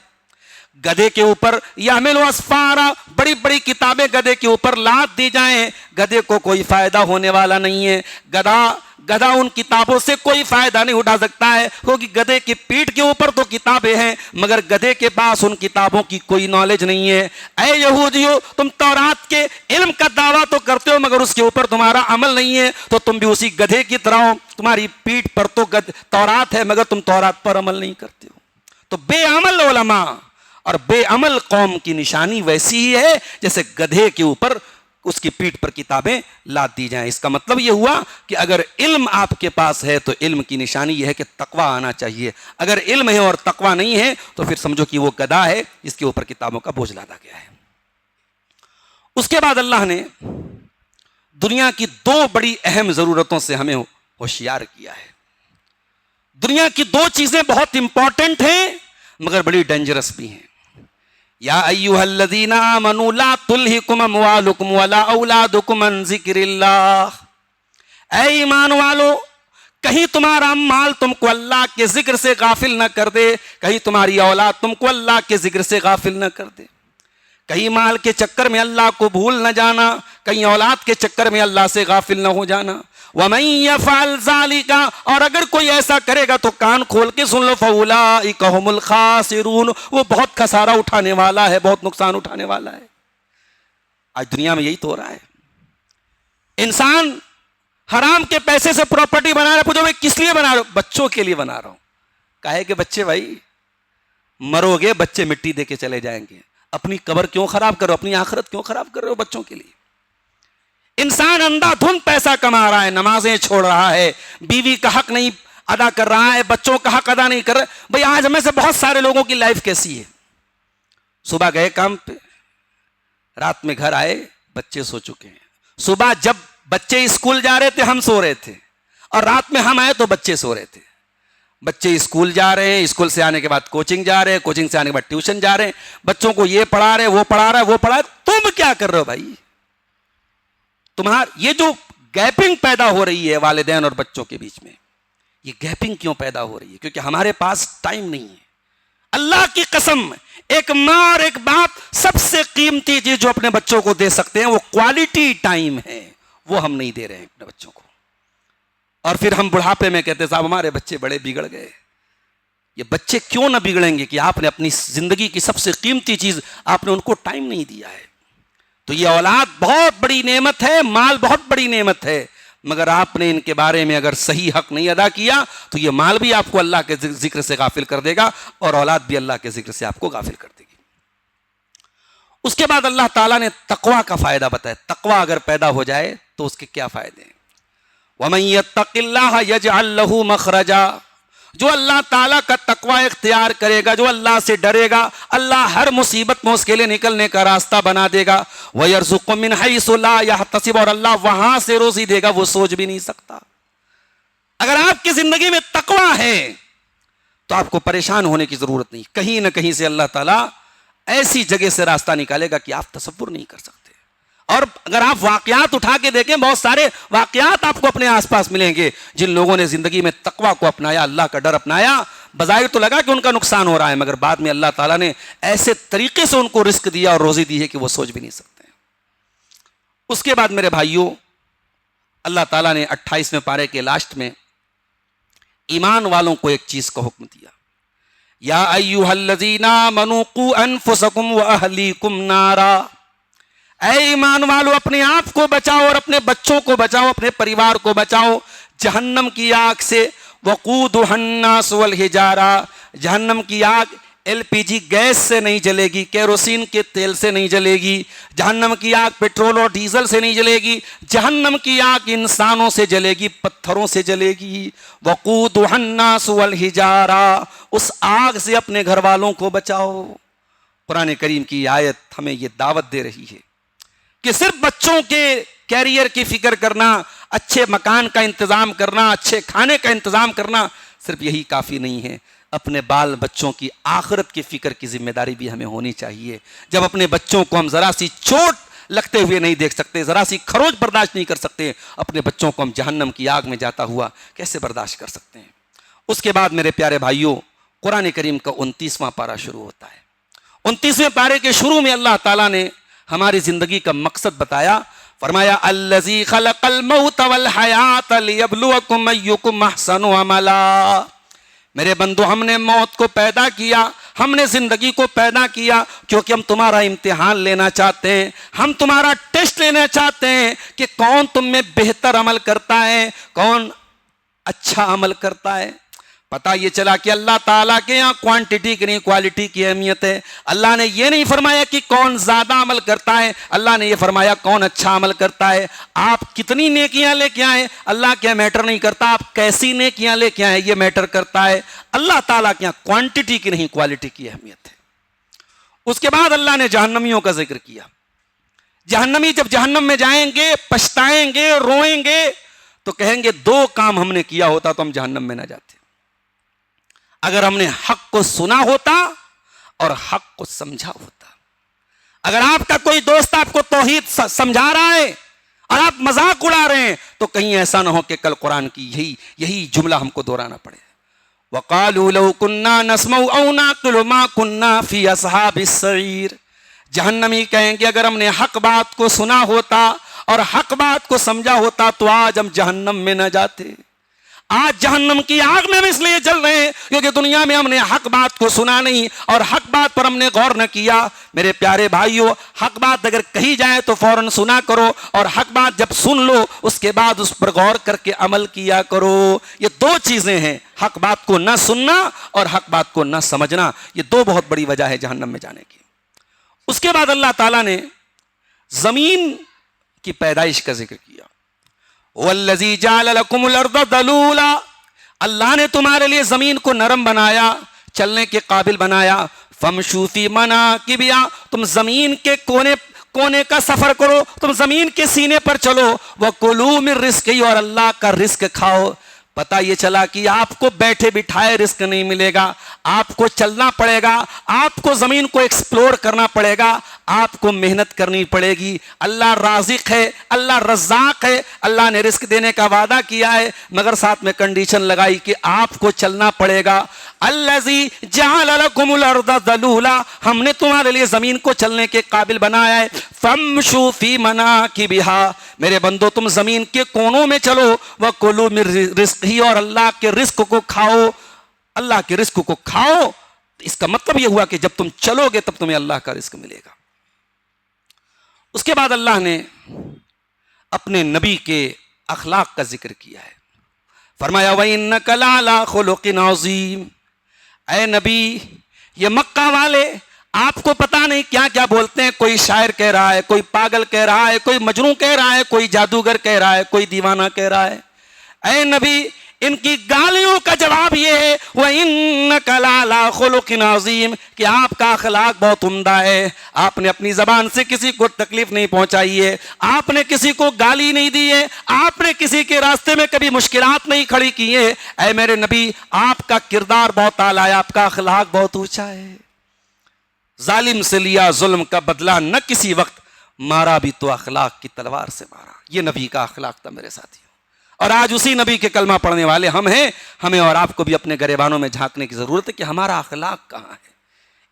گدھے کے اوپر یحمل اسفارا، بڑی بڑی کتابیں گدھے کے اوپر لاد دی جائیں، گدھے کو کوئی فائدہ ہونے والا نہیں ہے. گدھا ان کتابوں سے کوئی فائدہ نہیں اٹھا سکتا ہے، کیونکہ گدھے کی پیٹھ کے اوپر تو کتابیں ہیں مگر گدھے کے پاس ان کتابوں کی کوئی نالج نہیں ہے. اے یہودیو، تم تورات کے علم کا دعویٰ تو کرتے ہو مگر اس کے اوپر تمہارا عمل نہیں ہے، تو تم بھی اسی گدھے کی طرح ہو. تمہاری پیٹھ پر تو تورات ہے مگر تم تورات پر عمل نہیں کرتے ہو. تو بے عمل علماء اور بے عمل قوم کی نشانی ویسی ہی ہے جیسے گدھے کے اوپر اس کی پیٹھ پر کتابیں لاد دی جائیں. اس کا مطلب یہ ہوا کہ اگر علم آپ کے پاس ہے تو علم کی نشانی یہ ہے کہ تقوی آنا چاہیے. اگر علم ہے اور تقوی نہیں ہے تو پھر سمجھو کہ وہ گدھا ہے جس کے اوپر کتابوں کا بوجھ لادا گیا ہے. اس کے بعد اللہ نے دنیا کی دو بڑی اہم ضرورتوں سے ہمیں ہوشیار کیا ہے. دنیا کی دو چیزیں بہت امپورٹنٹ ہیں مگر بڑی ڈینجرس بھی ہیں. یا ایھا الذین آمنوا لا تلہکم اموالکم ولا اولادکم عن ذکر اللہ. اے ایمان والو، کہیں تمہارا مال تم کو اللہ کے ذکر سے غافل نہ کر دے، کہیں تمہاری اولاد تم کو اللہ کے ذکر سے غافل نہ کر دے. کہیں مال کے چکر میں اللہ کو بھول نہ جانا، کہیں اولاد کے چکر میں اللہ سے غافل نہ ہو جانا. وَمَن يَفْعَلْ ذَلِكَ، اور اگر کوئی ایسا کرے گا تو کان کھول کے سن لو، فَأُولَٰئِكَ هُمُ الْخَاسِرُونَ، وہ بہت خسارہ اٹھانے والا ہے، بہت نقصان اٹھانے والا ہے. آج دنیا میں یہی تو ہو رہا ہے. انسان حرام کے پیسے سے پراپرٹی بنا رہا ہے. پوچھو بھائی کس لیے بنا رہا ہو؟ بچوں کے لیے بنا رہا ہوں. کہے کہ بچے بھائی مرو گے، بچے مٹی دے کے چلے جائیں گے، اپنی قبر کیوں خراب کرو، اپنی آخرت کیوں خراب کر رہے ہو بچوں کے لیے. انسان اندھا دھند پیسہ کما رہا ہے، نمازیں چھوڑ رہا ہے، بیوی کا حق نہیں ادا کر رہا ہے، بچوں کا حق ادا نہیں کر رہا. بھائی آج ہمیں سے بہت سارے لوگوں کی لائف کیسی ہے؟ صبح گئے کام پہ، رات میں گھر آئے، بچے سو چکے ہیں. صبح جب بچے اسکول جا رہے تھے ہم سو رہے تھے، اور رات میں ہم آئے تو بچے سو رہے تھے. بچے اسکول جا رہے ہیں، اسکول سے آنے کے بعد کوچنگ جا رہے ہیں، کوچنگ سے آنے کے بعد ٹیوشن جا رہے ہیں، بچوں کو یہ پڑھا رہے وہ پڑھا رہا ہے وہ پڑھا ہے. تم کیا کر رہے ہو بھائی؟ یہ جو گیپنگ پیدا ہو رہی ہے والدین اور بچوں کے بیچ میں، یہ گیپنگ کیوں پیدا ہو رہی ہے؟ کیونکہ ہمارے پاس ٹائم نہیں ہے. اللہ کی قسم، ایک ماں اور ایک باپ سب سے قیمتی چیز جو اپنے بچوں کو دے سکتے ہیں وہ کوالٹی ٹائم ہے. وہ ہم نہیں دے رہے ہیں اپنے بچوں کو. اور پھر ہم بڑھاپے میں کہتے ہیں صاحب ہمارے بچے بڑے بگڑ گئے. یہ بچے کیوں نہ بگڑیں گے کہ آپ نے اپنی زندگی کی سب سے قیمتی چیز آپ نے ان کو ٹائم نہیں دیا ہے. تو یہ اولاد بہت بڑی نعمت ہے، مال بہت بڑی نعمت ہے، مگر آپ نے ان کے بارے میں اگر صحیح حق نہیں ادا کیا تو یہ مال بھی آپ کو اللہ کے ذکر سے غافل کر دے گا اور اولاد بھی اللہ کے ذکر سے آپ کو غافل کر دے گی. اس کے بعد اللہ تعالیٰ نے تقوی کا فائدہ بتایا. تقوی اگر پیدا ہو جائے تو اس کے کیا فائدے ہیں؟ وَمَن يَتَّقِ اللَّهَ يَجْعَل لَّهُ مَخْرَجًا، جو اللہ تعالیٰ کا تقوی اختیار کرے گا، جو اللہ سے ڈرے گا، اللہ ہر مصیبت میں اس کے لیے نکلنے کا راستہ بنا دے گا. وَيَرْزُقْهُ مِنْ حَيْثُ لَا يَحْتَسِبُ، اور اللہ وہاں سے روزی دے گا وہ سوچ بھی نہیں سکتا. اگر آپ کی زندگی میں تقوی ہے تو آپ کو پریشان ہونے کی ضرورت نہیں. کہیں نہ کہیں سے اللہ تعالیٰ ایسی جگہ سے راستہ نکالے گا کہ آپ تصور نہیں کر سکتے. اور اگر آپ واقعات اٹھا کے دیکھیں، بہت سارے واقعات آپ کو اپنے آس پاس ملیں گے جن لوگوں نے زندگی میں تقوی کو اپنایا، اللہ کا ڈر اپنایا. بظاہر تو لگا کہ ان کا نقصان ہو رہا ہے مگر بعد میں اللہ تعالیٰ نے ایسے طریقے سے ان کو رزق دیا اور روزی دی ہے کہ وہ سوچ بھی نہیں سکتے. اس کے بعد میرے بھائیوں، اللہ تعالیٰ نے 28ویں پارے کے لاسٹ میں ایمان والوں کو ایک چیز کا حکم دیا. یا ایھا الذین آمنوا قوا انفسکم واہلیکم نارا، اے ایمان والو اپنے آپ کو بچاؤ اور اپنے بچوں کو بچاؤ، اپنے پریوار کو بچاؤ جہنم کی آگ سے. وقودھا الناس والحجارہ، جہنم کی آگ LPG گیس سے نہیں جلے گی، کیروسین کے تیل سے نہیں جلے گی. جہنم کی آگ پیٹرول اور ڈیزل سے نہیں جلے گی. جہنم کی آگ انسانوں سے جلے گی، پتھروں سے جلے گی. وقودھا الناس والحجارہ، اس آگ سے اپنے گھر والوں کو بچاؤ. قرآن کریم کی آیت ہمیں یہ دعوت دے رہی ہے. کہ صرف بچوں کے کیریئر کی فکر کرنا، اچھے مکان کا انتظام کرنا، اچھے کھانے کا انتظام کرنا، صرف یہی کافی نہیں ہے. اپنے بال بچوں کی آخرت کی فکر کی ذمہ داری بھی ہمیں ہونی چاہیے. جب اپنے بچوں کو ہم ذرا سی چوٹ لگتے ہوئے نہیں دیکھ سکتے، ذرا سی خروچ برداشت نہیں کر سکتے، اپنے بچوں کو ہم جہنم کی آگ میں جاتا ہوا کیسے برداشت کر سکتے ہیں؟ اس کے بعد میرے پیارے بھائیوں، قرآن کریم کا 29واں پارہ شروع ہوتا ہے. 29ویں پارے کے شروع میں اللہ تعالیٰ نے ہماری زندگی کا مقصد بتایا. فرمایا الذی خلق الموت والحیات لیبلوکم ایکم احسن عملا. میرے بندو، ہم نے موت کو پیدا کیا، ہم نے زندگی کو پیدا کیا کیونکہ ہم تمہارا امتحان لینا چاہتے ہیں، ہم تمہارا ٹیسٹ لینا چاہتے ہیں کہ کون تم میں بہتر عمل کرتا ہے، کون اچھا عمل کرتا ہے. پتہ یہ چلا کہ اللہ تعالیٰ کے یہاں کوانٹٹی کی نہیں کوالٹی کی اہمیت ہے. اللہ نے یہ نہیں فرمایا کہ کون زیادہ عمل کرتا ہے، اللہ نے یہ فرمایا کون اچھا عمل کرتا ہے. آپ کتنی نیکیاں لے کے آئیں اللہ کے میٹر نہیں کرتا، آپ کیسی نیکیاں لے کے آئیں یہ میٹر کرتا ہے. اللہ تعالیٰ کے یہاں کوانٹٹی کی نہیں کوالٹی کی اہمیت ہے. اس کے بعد اللہ نے جہنمیوں کا ذکر کیا. جہنمی جب جہنم میں جائیں گے، پچھتائیں گے، روئیں گے تو کہیں گے 2 کام ہم نے کیا ہوتا تو ہم جہنم میں نہ جاتے. اگر ہم نے حق کو سنا ہوتا اور حق کو سمجھا ہوتا. اگر آپ کا کوئی دوست آپ کو توحید سمجھا رہا ہے اور آپ مذاق اڑا رہے ہیں تو کہیں ایسا نہ ہو کہ کل قرآن کی یہی جملہ ہم کو دہرانا پڑے. وَقَالُوا لَوْ كُنَّا نَسْمَعُ أَوْ نَعْقِلُ مَا كُنَّا فِي أَصْحَابِ السَّعِيرِ. جہنمی کہیں گے اگر ہم نے حق بات کو سنا ہوتا اور حق بات کو سمجھا ہوتا تو آج ہم جہنم میں نہ جاتے. آج جہنم کی آگ میں ہم اس لیے جل رہے ہیں کیونکہ دنیا میں ہم نے حق بات کو سنا نہیں اور حق بات پر ہم نے غور نہ کیا. میرے پیارے بھائیوں، حق بات اگر کہی جائے تو فوراً سنا کرو، اور حق بات جب سن لو اس کے بعد اس پر غور کر کے عمل کیا کرو. یہ 2 چیزیں ہیں، حق بات کو نہ سننا اور حق بات کو نہ سمجھنا. یہ 2 بہت بڑی وجہ ہے جہنم میں جانے کی. اس کے بعد اللہ تعالیٰ نے زمین کی پیدائش کا ذکر کیا. وَالَّذِي جَعَلَ لَكُمُ الْأَرْضَ ذَلُولًا. اللہ نے تمہارے لیے زمین کو نرم بنایا، چلنے کے قابل بنایا. فَامْشُوا فِي مَنَاكِبِهَا. تم زمین کے کونے کا سفر کرو، تم زمین کے سینے پر چلو. وَكُلُوا مِن رِزْقِهِ. اور اللہ کا رزق کھاؤ. پتہ یہ چلا کہ آپ کو بیٹھے بٹھائے رزق نہیں ملے گا، آپ کو چلنا پڑے گا، آپ کو زمین کو ایکسپلور کرنا پڑے گا، آپ کو محنت کرنی پڑے گی. اللہ رازق ہے، اللہ رزاق ہے، اللہ نے رزق دینے کا وعدہ کیا ہے، مگر ساتھ میں کنڈیشن لگائی کہ آپ کو چلنا پڑے گا. الذی جعل لکم الارض ذلولا. ہم نے تمہارے لیے زمین کو چلنے کے قابل بنایا ہے. فامشوا فی مناکبہا. میرے بندو تم زمین کے کونوں میں چلو. وکلوا من رزقہ. اور اللہ کے رزق کو کھاؤ، اللہ کے رزق کو کھاؤ. اس کا مطلب یہ ہوا کہ جب تم چلو گے تب تمہیں اللہ کا رزق ملے گا. اس کے بعد اللہ نے اپنے نبی کے اخلاق کا ذکر کیا ہے. فرمایا وَإِنَّكَ لَعَلَىٰ خُلُقٍ عَظِيمٍ. اے نبی، یہ مکہ والے آپ کو پتہ نہیں کیا کیا بولتے ہیں. کوئی شاعر کہہ رہا ہے، کوئی پاگل کہہ رہا ہے، کوئی مجنون کہہ رہا ہے، کوئی جادوگر کہہ رہا ہے، کوئی دیوانہ کہہ رہا ہے. اے نبی، ان کی گالیوں کا جواب یہ ہے وَإِنَّكَ لَعَلَىٰ خُلُقٍ عَظِيمٍ کہ آپ کا اخلاق بہت عمدہ ہے. آپ نے اپنی زبان سے کسی کو تکلیف نہیں پہنچائی ہے، آپ نے کسی کو گالی نہیں دی ہے، آپ نے کسی کے راستے میں کبھی مشکلات نہیں کھڑی کی ہے. اے میرے نبی، آپ کا کردار بہت اعلیٰ ہے، آپ کا اخلاق بہت اونچا ہے. ظالم سے لیا ظلم کا بدلہ، نہ کسی وقت مارا بھی تو اخلاق کی تلوار سے مارا. یہ نبی کا اخلاق تھا میرے ساتھیوں. اور آج اسی نبی کے کلمہ پڑھنے والے ہم ہیں. ہمیں اور آپ کو بھی اپنے گریبانوں میں جھانکنے کی ضرورت ہے کہ ہمارا اخلاق کہاں ہے.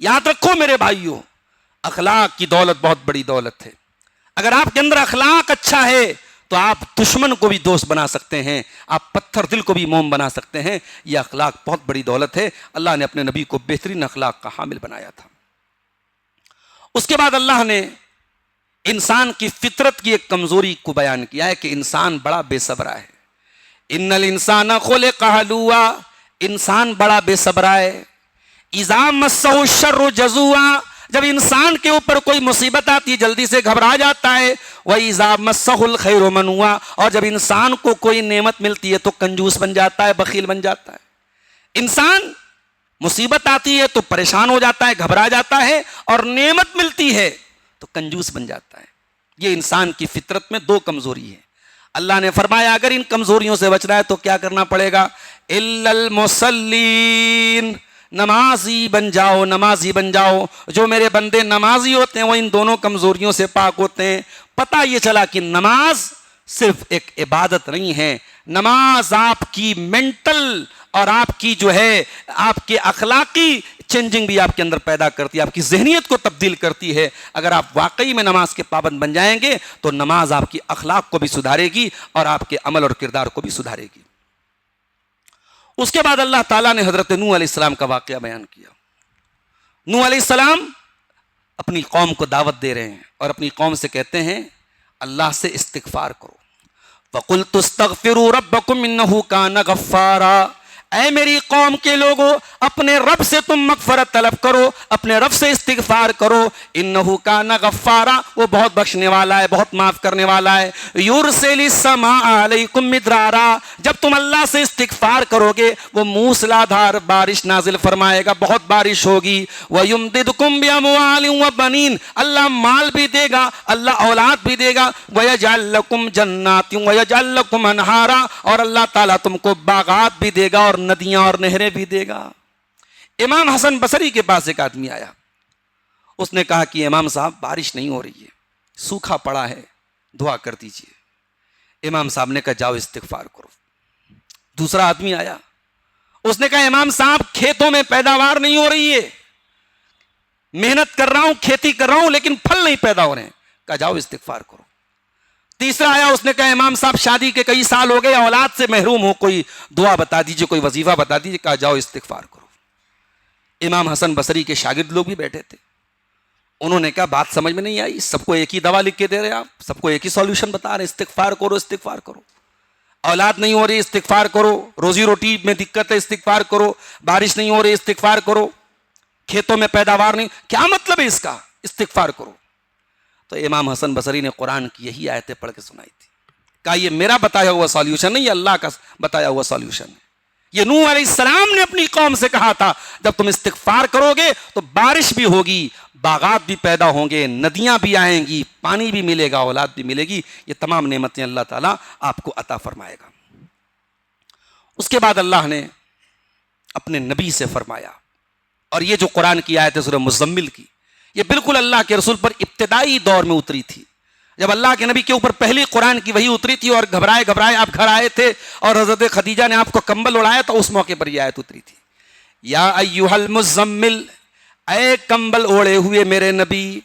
یاد رکھو میرے بھائیوں، اخلاق کی دولت بہت بڑی دولت ہے. اگر آپ کے اندر اخلاق اچھا ہے تو آپ دشمن کو بھی دوست بنا سکتے ہیں، آپ پتھر دل کو بھی موم بنا سکتے ہیں. یہ اخلاق بہت بڑی دولت ہے. اللہ نے اپنے نبی کو بہترین اخلاق کا حامل بنایا تھا. اس کے بعد اللہ نے انسان کی فطرت کی ایک کمزوری کو بیان کیا ہے کہ انسان بڑا بے صبرا ہے. ان الانسان خلق ہلوعا. انسان بڑا بے صبرا ہے. اذا مسہ الشر جزوعا. جب انسان کے اوپر کوئی مصیبت آتی ہے جلدی سے گھبرا جاتا ہے. وَإِذَا مَسَّهُ الْخَيْرُ مَنُوعًا. اور جب انسان کو کوئی نعمت ملتی ہے تو کنجوس بن جاتا ہے، بخیل بن جاتا ہے. انسان مصیبت آتی ہے تو پریشان ہو جاتا ہے، گھبرا جاتا ہے، اور نعمت ملتی ہے تو کنجوس بن جاتا ہے. یہ انسان کی فطرت میں دو کمزوری ہے. اللہ نے فرمایا اگر ان کمزوریوں سے بچنا ہے تو کیا کرنا پڑے گا؟ الا المصلین، نمازی بن جاؤ، نمازی بن جاؤ. جو میرے بندے نمازی ہوتے ہیں وہ ان دونوں کمزوریوں سے پاک ہوتے ہیں. پتہ یہ چلا کہ نماز صرف ایک عبادت نہیں ہے، نماز آپ کی مینٹل اور آپ کی جو ہے آپ کے اخلاقی چینجنگ بھی آپ کے اندر پیدا کرتی ہے، آپ کی ذہنیت کو تبدیل کرتی ہے. اگر آپ واقعی میں نماز کے پابند بن جائیں گے تو نماز آپ کی اخلاق کو بھی سدھارے گی اور آپ کے عمل اور کردار کو بھی سدھارے گی. اس کے بعد اللہ تعالیٰ نے حضرت نوح علیہ السلام کا واقعہ بیان کیا. نوح علیہ السلام اپنی قوم کو دعوت دے رہے ہیں اور اپنی قوم سے کہتے ہیں اللہ سے استغفار کرو. وَقُلْتُ اسْتَغْفِرُوا رَبَّكُمْ إِنَّهُ كَانَ غَفَّارًا. اے میری قوم کے لوگوں، اپنے رب سے تم مغفرت طلب کرو، اپنے رب سے استغفار کرو. انہو کان غفارا، وہ بہت بخشنے والا ہے، بہت معاف کرنے والا ہے. یرسل السماء علیکم مدرارا، جب تم اللہ سے استغفار کرو گے وہ موسلادھار بارش نازل فرمائے گا، بہت بارش ہوگی. ویمددکم باموال وبنین، اللہ مال بھی دے گا، اللہ اولاد بھی دے گا. ویجعل لکم جنات ویجعل لکم انہارا، اور اللہ تعالیٰ تم کو باغات بھی دے گا اور ندیاں اور نہریں بھی دے گا. امام حسن بصری کے پاس ایک آدمی آیا، اس نے کہا کہ امام صاحب بارش نہیں ہو رہی ہے، سوکھا پڑا ہے، دعا کر دیجئے. امام صاحب نے کہا جاؤ استغفار کرو. دوسرا آدمی آیا، اس نے کہا امام صاحب کھیتوں میں پیداوار نہیں ہو رہی ہے، محنت کر رہا ہوں، کھیتی کر رہا ہوں لیکن پھل نہیں پیدا ہو رہے ہیں. کہا جاؤ استغفار کرو. تیسرا آیا، اس نے کہا امام صاحب شادی کے کئی سال ہو گئے، اولاد سے محروم ہو، کوئی دعا بتا دیجئے، کوئی وظیفہ بتا دیجئے. کہا جاؤ استغفار کرو. امام حسن بصری کے شاگرد لوگ بھی بیٹھے تھے، انہوں نے کہا بات سمجھ میں نہیں آئی، سب کو ایک ہی دوا لکھ کے دے رہے آپ، سب کو ایک ہی سولوشن بتا رہے، استغفار کرو استغفار کرو. اولاد نہیں ہو رہی استغفار کرو، روزی روٹی میں دقت ہے استغفار کرو، بارش نہیں ہو رہی استغفار کرو، کھیتوں میں پیداوار نہیں، کیا مطلب ہے اس کا؟ استغفار کرو. تو امام حسن بصری نے قرآن کی یہی آیتیں پڑھ کے سنائی تھی. کہا یہ میرا بتایا ہوا سولوشن نہیں، یہ اللہ کا بتایا ہوا سولوشن ہے. یہ نوح علیہ السلام نے اپنی قوم سے کہا تھا جب تم استغفار کرو گے تو بارش بھی ہوگی، باغات بھی پیدا ہوں گے، ندیاں بھی آئیں گی، پانی بھی ملے گا، اولاد بھی ملے گی. یہ تمام نعمتیں اللہ تعالیٰ آپ کو عطا فرمائے گا. اس کے بعد اللہ نے اپنے نبی سے فرمایا، اور یہ جو قرآن کی آیت ہے سورہ مزمل کی، یہ بالکل اللہ کے رسول پر ابتدائی دور میں اتری تھی. جب اللہ کے نبی کے اوپر پہلی قرآن کی وحی اتری تھی اور گھبرائے گھبرائے آپ گھر آئے تھے اور حضرت خدیجہ نے آپ کو کمبل اڑایا تو اس موقع پر یہ آیت اتری تھی. یا ایھا المزمل، اے کمبل اوڑے ہوئے میرے نبی،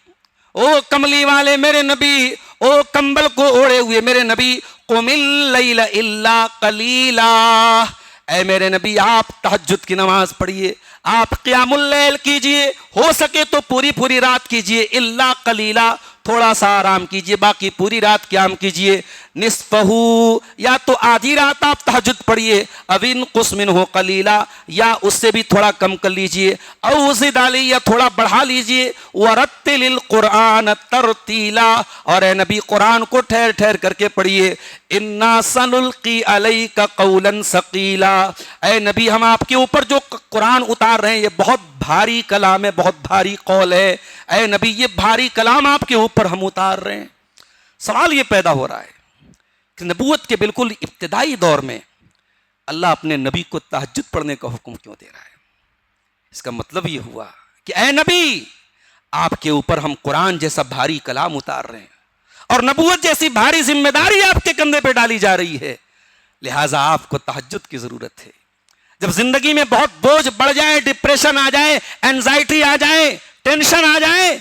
او کملی والے میرے نبی، او کمبل کو اوڑے ہوئے میرے نبی، قم اللیل الا قلیلا، اے میرے نبی آپ تہجد کی نماز پڑھیے، آپ قیام اللیل کیجئے، ہو سکے تو پوری رات کیجئے، الا قلیلا، تھوڑا سا آرام کیجئے، باقی پوری رات قیام کیجئے. نصفہو، یا تو آدھی رات آپ تہجد پڑھیے، او انقص منہ قلیلا، یا اس سے بھی تھوڑا کم کر لیجئے، او زد علی، یا تھوڑا بڑھا لیجئے. ورتل القرآن ترتیلا، اور اے نبی قرآن کو ٹھہر ٹھہر کر کے پڑھیے. انا سنلقی علیک قولا ثقیلا، اے نبی ہم آپ کے اوپر جو قرآن اتار رہے ہیں یہ بہت بھاری کلام ہے، بہت بھاری قول ہے. اے نبی یہ بھاری کلام آپ کے اوپر ہم اتار رہے ہیں. سوال یہ پیدا ہو رہا ہے کہ نبوت کے بالکل ابتدائی دور میں اللہ اپنے نبی کو تہجد پڑھنے کا حکم کیوں دے رہا ہے؟ اس کا مطلب یہ ہوا کہ اے نبی آپ کے اوپر ہم قرآن جیسا بھاری کلام اتار رہے ہیں اور نبوت جیسی بھاری ذمہ داری آپ کے کندھے پہ ڈالی جا رہی ہے، لہٰذا آپ کو تہجد کی ضرورت ہے. جب زندگی میں بہت بوجھ بڑھ جائے، ڈپریشن آ جائے، اینزائٹی آ جائے، ٹینشن آ جائے،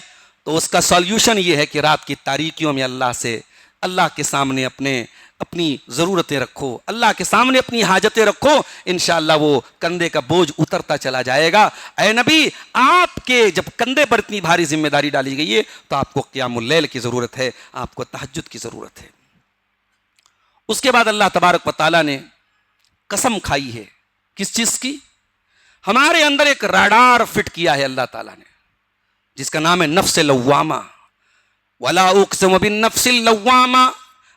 تو اس کا سولوشن یہ ہے کہ رات کی تاریکیوں میں اللہ کے سامنے اپنی ضرورتیں رکھو، اللہ کے سامنے اپنی حاجتیں رکھو، انشاءاللہ وہ کندھے کا بوجھ اترتا چلا جائے گا. اے نبی آپ کے جب کندھے پر اتنی بھاری ذمہ داری ڈالی گئی ہے تو آپ کو قیام اللیل کی ضرورت ہے، آپ کو تہجد کی ضرورت ہے. اس کے بعد اللہ تبارک و تعالیٰ نے قسم کھائی ہے، کس چیز کی؟ ہمارے اندر ایک راڈار فٹ کیا ہے اللہ تعالیٰ نے جس کا نام ہے نفس لوامہ. ولا اقسم بالنفس اللوامہ،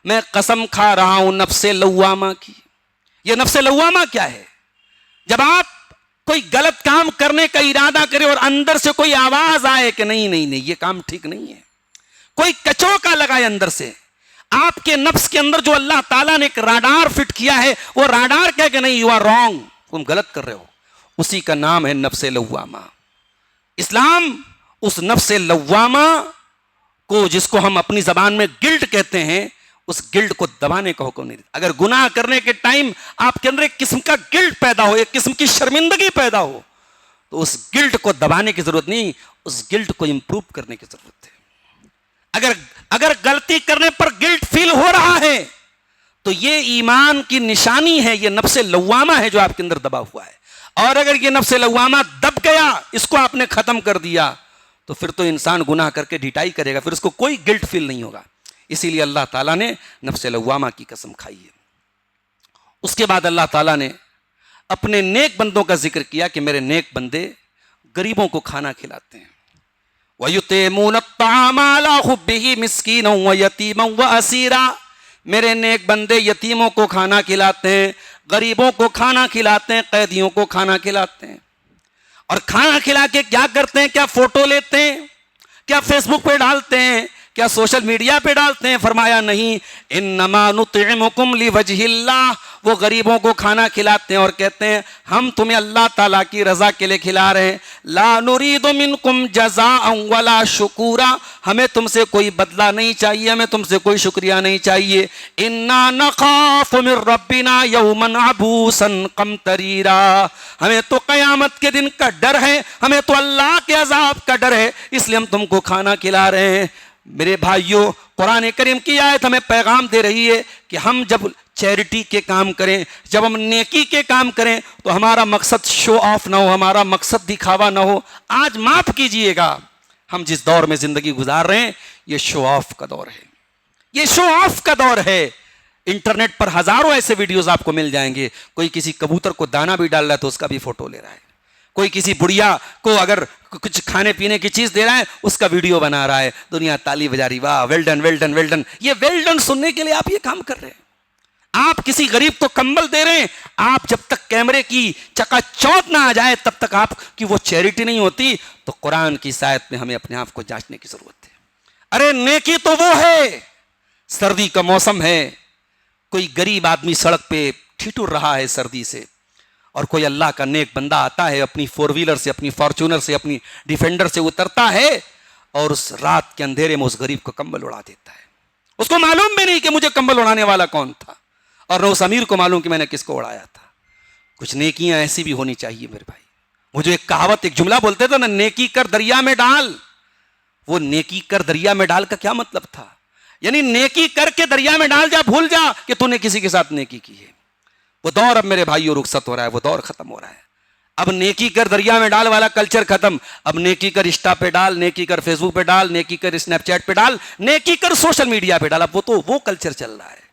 میں قسم کھا رہا ہوں نفس لوامہ کی. یہ نفس لوامہ کیا ہے؟ جب آپ کوئی غلط کام کرنے کا ارادہ کرے اور اندر سے کوئی آواز آئے کہ نہیں یہ کام ٹھیک نہیں ہے، کوئی کچوکا لگائے اندر سے. آپ کے نفس کے اندر جو اللہ تعالیٰ نے ایک راڈار فٹ کیا ہے, وہ راڈار کہہ کہ نہیں, یو آر رانگ, تم غلط کر رہے ہو, اسی کا نام ہے نفس لوامہ. اسلام اس نفس لوامہ کو, جس کو ہم اپنی زبان میں گلٹ کہتے ہیں, اس گلٹ کو دبانے کا حکم نہیں دیتا. اگر گناہ کرنے کے ٹائم آپ کے اندر ایک قسم کا گلٹ پیدا ہو, ایک قسم کی شرمندگی پیدا ہو, تو اس گلٹ کو دبانے کی ضرورت نہیں, اس گلٹ کو امپروو کرنے کی ضرورت ہے. اگر غلطی کرنے پر گلٹ فیل ہو رہا ہے تو یہ ایمان کی نشانی ہے, یہ نفس لوامہ ہے جو آپ کے اندر دبا ہوا ہے. اور اگر یہ نفس لوامہ دب گیا, اس کو آپ نے ختم کر دیا, تو پھر تو انسان گناہ کر کے ڈھٹائی کرے گا, پھر اس کو کوئی گلٹ فیل نہیں ہوگا. اسی لیے اللہ تعالیٰ نے نفس لوامہ کی قسم کھائی ہے. اس کے بعد اللہ تعالیٰ نے اپنے نیک بندوں کا ذکر کیا کہ میرے نیک بندے غریبوں کو کھانا کھلاتے ہیں. وَيُطْعِمُونَ الطَّعَامَ عَلَىٰ حُبِّهِ مِسْكِينًا وَيَتِيمًا وَأَسِيرًا. میرے نیک بندے یتیموں کو کھانا کھلاتے ہیں, غریبوں کو کھانا کھلاتے ہیں, قیدیوں کو کھانا کھلاتے ہیں. اور کھانا کھلا کے کیا کرتے ہیں؟ کیا فوٹو لیتے ہیں؟ کیا فیس بک پہ ڈالتے ہیں؟ کیا سوشل میڈیا پہ ڈالتے ہیں؟ فرمایا نہیں, انما نطعمکم لوجہ اللہ. وہ غریبوں کو کھانا کھلاتے ہیں اور کہتے ہیں ہم تمہیں اللہ تعالیٰ کی رضا کے لیے کھلا رہے ہیں. لا نرید منکم جزاء ولا شکورا. ہمیں تم سے کوئی بدلہ نہیں چاہیے, ہمیں تم سے کوئی شکریہ نہیں چاہیے. انا نخاف من ربنا یوما عبوسا قمطریرا. ہمیں تو قیامت کے دن کا ڈر ہے, ہمیں تو اللہ کے عذاب کا ڈر ہے, اس لیے ہم تم کو کھانا کھلا رہے ہیں. میرے بھائیوں, قرآن کریم کی آیت ہمیں پیغام دے رہی ہے کہ ہم جب چیریٹی کے کام کریں, جب ہم نیکی کے کام کریں, تو ہمارا مقصد شو آف نہ ہو, ہمارا مقصد دکھاوا نہ ہو. آج معاف کیجئے گا, ہم جس دور میں زندگی گزار رہے ہیں یہ شو آف کا دور ہے, یہ شو آف کا دور ہے. انٹرنیٹ پر ہزاروں ایسے ویڈیوز آپ کو مل جائیں گے. کوئی کسی کبوتر کو دانا بھی ڈال رہا ہے تو اس کا بھی فوٹو لے رہا ہے. کوئی کسی بڑھیا کو اگر کچھ کھانے پینے کی چیز دے رہا ہے اس کا ویڈیو بنا رہا ہے. دنیا تالی بجا رہی, واہ well done well done well done. یہ ویل ڈن سننے کے لیے آپ یہ کام کر رہے ہیں. آپ کسی غریب کو کمبل دے رہے ہیں, آپ جب تک کیمرے کی چکا چوت نہ آ جائے تب تک آپ کی وہ چیریٹی نہیں ہوتی. تو قرآن کی آیت میں ہمیں اپنے آپ کو جانچنے کی ضرورت ہے. ارے نیکی تو وہ ہے, سردی کا موسم ہے, کوئی غریب آدمی سڑک پہ ٹھٹر رہا ہے سردی سے, اور کوئی اللہ کا نیک بندہ آتا ہے, اپنی فور ویلر سے, اپنی فارچونر سے, اپنی ڈیفینڈر سے اترتا ہے اور اس رات کے اندھیرے میں اس غریب کو کمبل اڑا دیتا ہے. اس کو معلوم بھی نہیں کہ مجھے کمبل اڑانے والا کون تھا, اور نہ اس امیر کو معلوم کہ میں نے کس کو اڑایا تھا. کچھ نیکیاں ایسی بھی ہونی چاہیے میرے بھائی. وہ جو ایک کہاوت, ایک جملہ بولتے تھے نا, نیکی کر دریا میں ڈال. وہ نیکی کر دریا میں ڈال کا کیا مطلب تھا؟ یعنی نیکی کر کے دریا میں ڈال جا, بھول جا کہ تو نے کسی کے ساتھ نیکی کی ہے. وہ دور اب میرے بھائیوں رخصت ہو رہا ہے, وہ دور ختم ہو رہا ہے. اب نیکی کر دریا میں ڈال والا کلچر ختم. اب نیکی کر انسٹا پہ ڈال, نیکی کر فیس بک پہ ڈال, نیکی کر اسنیپ چیٹ پہ ڈال, نیکی کر سوشل میڈیا پہ ڈال. اب وہ کلچر چل رہا ہے.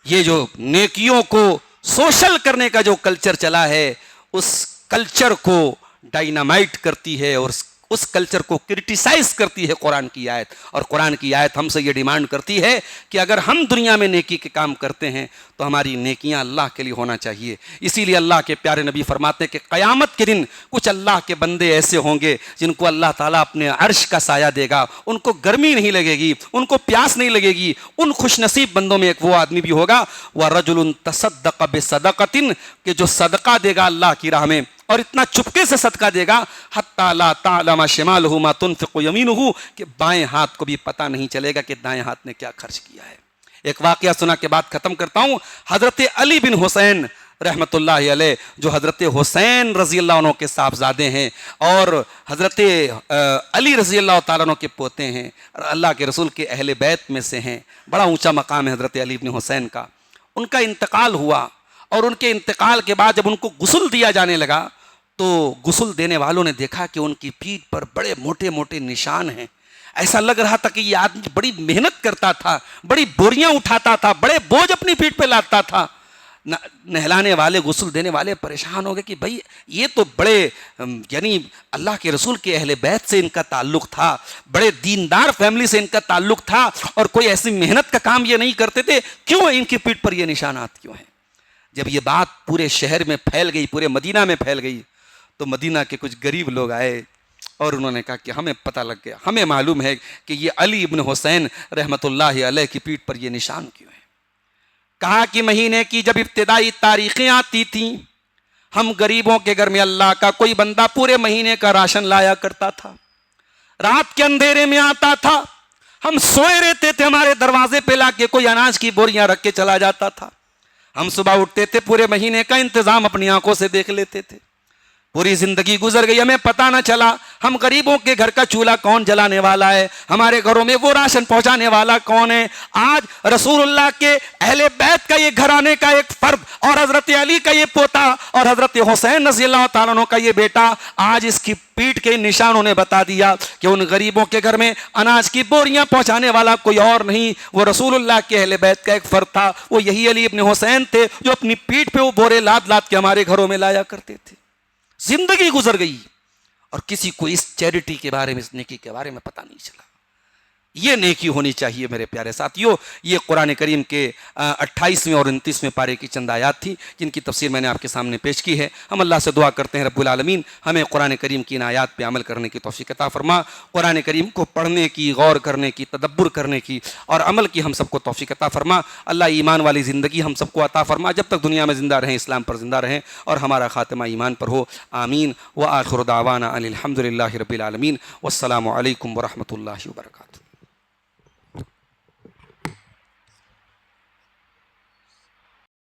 یہ جو نیکیوں کو سوشل کرنے کا جو کلچر چلا ہے, اس کلچر کو ڈائنامائٹ کرتی ہے اور اس کلچر کو کرٹیسائز کرتی ہے قرآن کی آیت. اور قرآن کی آیت ہم سے یہ ڈیمانڈ کرتی ہے کہ اگر ہم دنیا میں نیکی کے کام کرتے ہیں تو ہماری نیکیاں اللہ کے لیے ہونا چاہیے. اسی لیے اللہ کے پیارے نبی فرماتے ہیں کہ قیامت کے دن کچھ اللہ کے بندے ایسے ہوں گے جن کو اللہ تعالیٰ اپنے عرش کا سایہ دے گا. ان کو گرمی نہیں لگے گی, ان کو پیاس نہیں لگے گی. ان خوش نصیب بندوں میں ایک وہ آدمی بھی ہوگا, وَرَجُلٌ تَصَدَّقَ بِصَدَقَةٍ, کہ جو صدقہ دے گا اللہ کی راہ میں, اور اتنا چپکے سے صدقہ دے گا حتی لا تعلم شمالہ ما تنفق یمینہ, کہ بائیں ہاتھ کو بھی پتہ نہیں چلے گا کہ دائیں ہاتھ نے کیا خرچ کیا ہے. ایک واقعہ سنا کے بعد ختم کرتا ہوں. حضرت علی بن حسین رحمۃ اللہ علیہ, جو حضرت حسین رضی اللہ عنہ کے صاحبزادے ہیں اور حضرت علی رضی اللہ تعالیٰ عنہ کے پوتے ہیں, اور اللہ کے رسول کے اہل بیت میں سے ہیں. بڑا اونچا مقام ہے حضرت علی بن حسین کا. ان کا انتقال ہوا, اور ان کے انتقال کے بعد جب ان کو غسل دیا جانے لگا تو غسل دینے والوں نے دیکھا کہ ان کی پیٹھ پر بڑے موٹے موٹے نشان ہیں. ایسا لگ رہا تھا کہ یہ آدمی بڑی محنت کرتا تھا, بڑی بوریاں اٹھاتا تھا, بڑے بوجھ اپنی پیٹھ پہ لاتا تھا. نہلانے والے, غسل دینے والے پریشان ہو گئے کہ بھائی یہ تو بڑے یعنی اللہ کے رسول کے اہل بیت سے ان کا تعلق تھا, بڑے دیندار فیملی سے ان کا تعلق تھا, اور کوئی ایسی محنت کا کام یہ نہیں کرتے تھے, کیوں ان کی پیٹھ پر یہ نشانات کیوں ہیں؟ جب یہ بات پورے شہر میں پھیل گئی, پورے مدینہ میں پھیل گئی, تو مدینہ کے کچھ غریب لوگ آئے اور انہوں نے کہا کہ ہمیں پتہ لگ گیا، ہمیں معلوم ہے کہ یہ علی ابن حسین رحمۃ اللہ علیہ کی پیٹھ پر یہ نشان کیوں ہے۔ کہا کہ مہینے کی جب ابتدائی تاریخیں آتی تھیں، ہم غریبوں کے گھر میں اللہ کا کوئی بندہ پورے مہینے کا راشن لایا کرتا تھا، رات کے اندھیرے میں آتا تھا، ہم سوئے رہتے تھے، ہمارے دروازے پہ لا کے کوئی اناج کی بوریاں رکھ کے چلا جاتا تھا، ہم صبح اٹھتے تھے، پورے مہینے کا انتظام اپنی آنکھوں سے دیکھ لیتے تھے، پوری زندگی گزر گئی، ہمیں پتہ نہ چلا ہم غریبوں کے گھر کا چولہا کون جلانے والا ہے، ہمارے گھروں میں وہ راشن پہنچانے والا کون ہے۔ آج رسول اللہ کے اہل بیت کا یہ گھرانے کا ایک فرد اور حضرت علی کا یہ پوتا اور حضرت حسین رضی اللہ تعالیٰ عنہ کا یہ بیٹا، آج اس کی پیٹھ کے نشانوں نے بتا دیا کہ ان غریبوں کے گھر میں اناج کی بوریاں پہنچانے والا کوئی اور نہیں، وہ رسول اللہ کے اہل بیت کا ایک فرد تھا، وہ یہی علی ابن حسین تھے جو اپنی پیٹھ پہ وہ بورے لاد لاد کے ہمارے گھروں میں لایا کرتے تھے۔ زندگی گزر گئی اور کسی کو اس چیریٹی کے بارے میں، اس نیکی کے بارے میں پتہ نہیں چلا۔ یہ نیکی ہونی چاہیے میرے پیارے ساتھیوں۔ یہ قرآن کریم کے 28ویں اور 29ویں پارے کی چند آیات تھی جن کی تفسیر میں نے آپ کے سامنے پیش کی ہے۔ ہم اللہ سے دعا کرتے ہیں رب العالمین ہمیں قرآن کریم کی ان آیات پہ عمل کرنے کی توفیق عطا فرما، قرآن کریم کو پڑھنے کی، غور کرنے کی، تدبر کرنے کی اور عمل کی ہم سب کو توفیق عطا فرما۔ اللہ ایمان والی زندگی ہم سب کو عطا فرما، جب تک دنیا میں زندہ رہیں اسلام پر زندہ رہیں اور ہمارا خاتمہ ایمان پر ہو، آمین۔ وآخر دعوانا ان الحمد للہ رب العالمین، والسلام علیکم ورحمۃ اللہ وبرکاتہ۔